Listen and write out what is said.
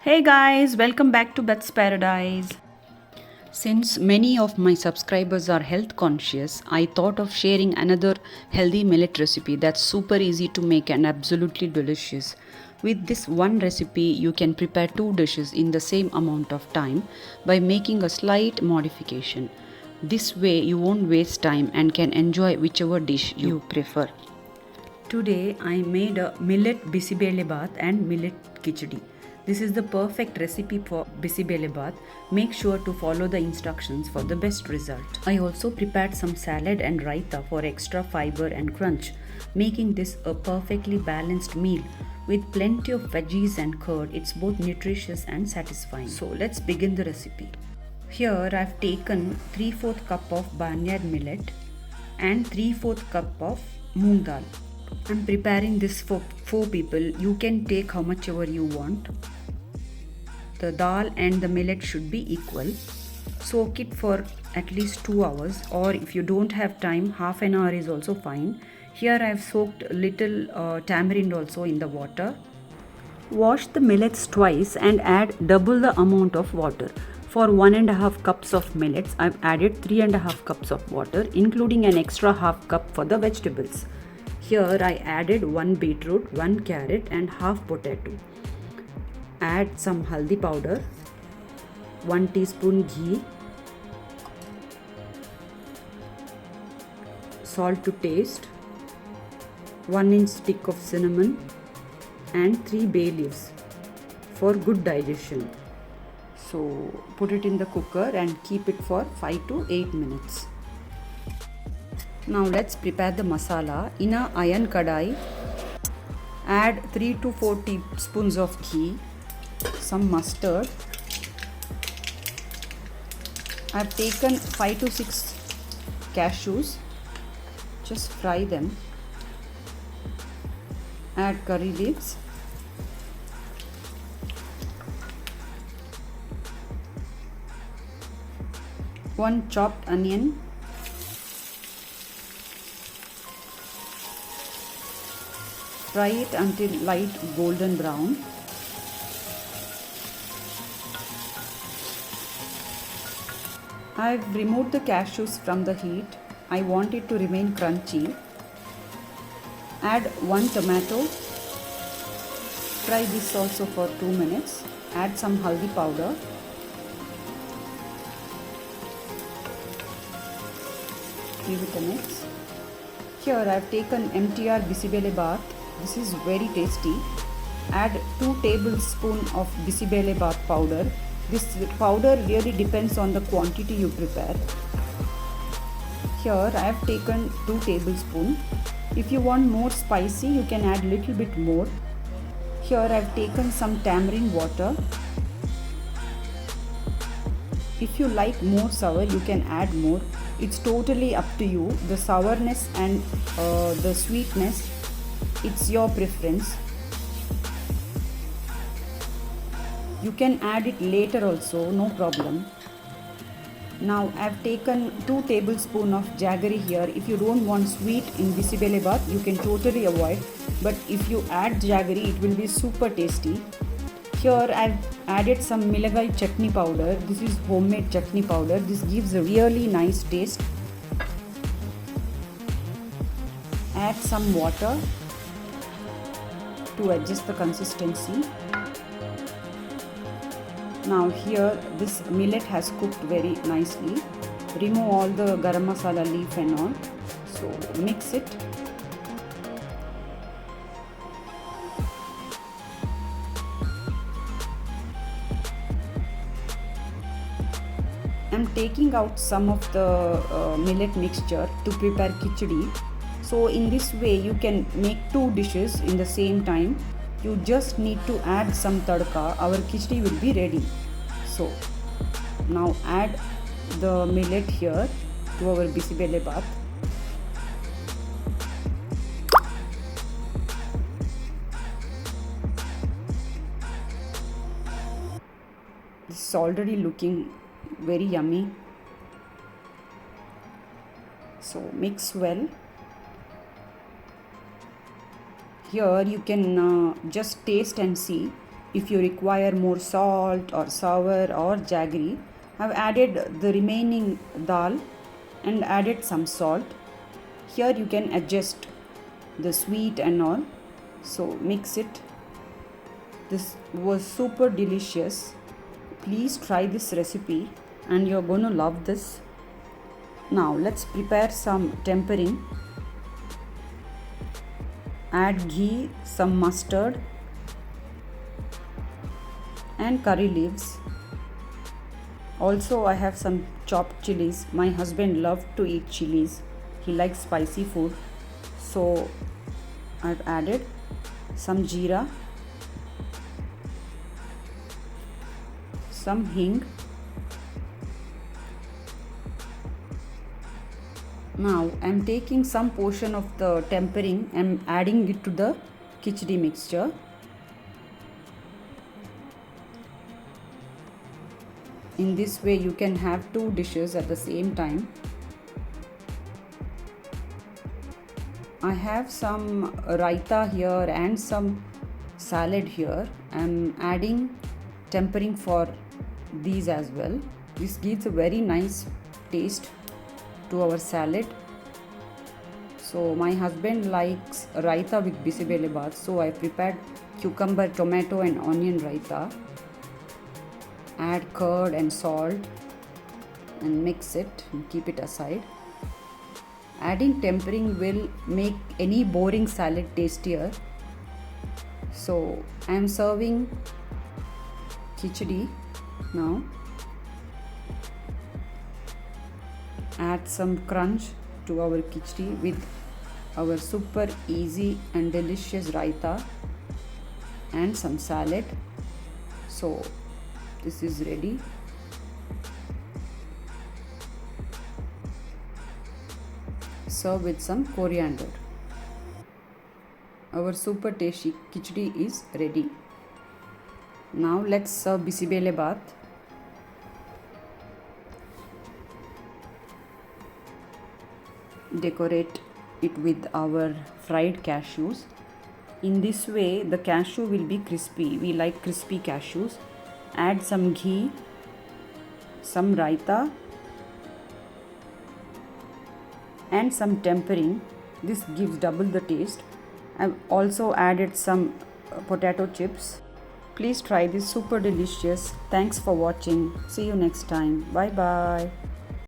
Hey guys, welcome back to Beth's Paradise. Since many of my subscribers are health conscious, I thought of sharing another healthy millet recipe that's super easy to make and absolutely delicious. With this one recipe, you can prepare two dishes in the same amount of time by making a slight modification. This way, you won't waste time and can enjoy whichever dish you prefer. Today I made a millet bisibelebath and millet khichdi. This is the perfect recipe for bisibelebath. Make sure to follow the instructions for the best result. I also prepared some salad and raita for extra fiber and crunch, making this a perfectly balanced meal. With plenty of veggies and curd, it's both nutritious and satisfying. So let's begin the recipe. Here I've taken 3/4 cup of barnyard millet and 3/4 cup of moong dal. I'm preparing this for 4 people. You can take how much ever you want. The dal and the millet should be equal. Soak it for at least 2 hours, or if you don't have time, half an hour is also fine. Here I've soaked a little tamarind also in the water. Wash the millets twice and add double the amount of water. For 1.5 cups of millets, I've added 3.5 cups of water, including an extra half cup for the vegetables. Here I added 1 beetroot, 1 carrot and half potato. Add some haldi powder, 1 teaspoon ghee, salt to taste, 1-inch stick of cinnamon and 3 bay leaves for good digestion. So put it in the cooker and keep it for 5 to 8 minutes. Now let's prepare the masala. In a iron kadai, add 3 to 4 teaspoons of ghee, some mustard. I've taken 5 to 6 cashews. Just fry them. Add curry leaves. One chopped onion. Fry it until light golden brown. I've removed the cashews from the heat. I want it to remain crunchy. Add 1 tomato. Fry this also for 2 minutes. Add some haldi powder. Give it a mix. Here I have taken MTR Bisibelebath. This is very tasty. Add 2 tablespoons of Bisibelebath powder. This powder really depends on the quantity you prepare. Here I have taken 2 tablespoons. If you want more spicy, you can add little bit more. Here I have taken some tamarind water. If you like more sour, you can add more. It's totally up to you. The sourness and the sweetness, it's your preference. You can add it later also, no problem. Now I've taken 2 tablespoons of jaggery here. If you don't want sweet in bisibelebath, you can totally avoid. But if you add jaggery, it will be super tasty. Here I've added some milagai chutney powder. This is homemade chutney powder. This gives a really nice taste. Add some water to adjust the consistency. Now here this millet has cooked very nicely. Remove all the garam masala leaf and all. So mix it. I'm taking out some of the millet mixture to prepare khichdi. So in this way you can make 2 dishes in the same time. You just need to add some tadka. Our khichdi will be ready. So now add the millet here to our bisibelebath. This is already looking very yummy. So mix well. Here you can just taste and see. If you require more salt or sour or jaggery, I've added the remaining dal and added some salt. Here you can adjust the sweet and all. So mix it. This was super delicious. Please try this recipe and you're going to love this. Now let's prepare some tempering. Add ghee, some mustard and curry leaves. Also I have some chopped chilies. My husband loves to eat chilies. He likes spicy food. So I've added some jeera, some hing. Now I'm taking some portion of the tempering and adding it to the khichdi mixture. In this way you can have two dishes at the same time. I have some raita here and some salad here. I'm adding tempering for these as well. This gives a very nice taste to our salad. So my husband likes raita with bisibelebath, so I prepared cucumber, tomato and onion raita. Add curd and salt and mix it and keep it aside. Adding tempering will make any boring salad tastier. So I am serving khichdi now. Add some crunch to our khichdi with our super easy and delicious raita and some salad. So this is ready. Serve with some coriander. Our super tasty khichdi is ready. Now let's serve bisibelebath. Decorate it with our fried cashews. In this way the cashew will be crispy. We like crispy cashews. Add some ghee, some raita and some tempering. This gives double the taste. I've also added some potato chips. Please try this, super delicious. Thanks for watching. See you next time. Bye bye.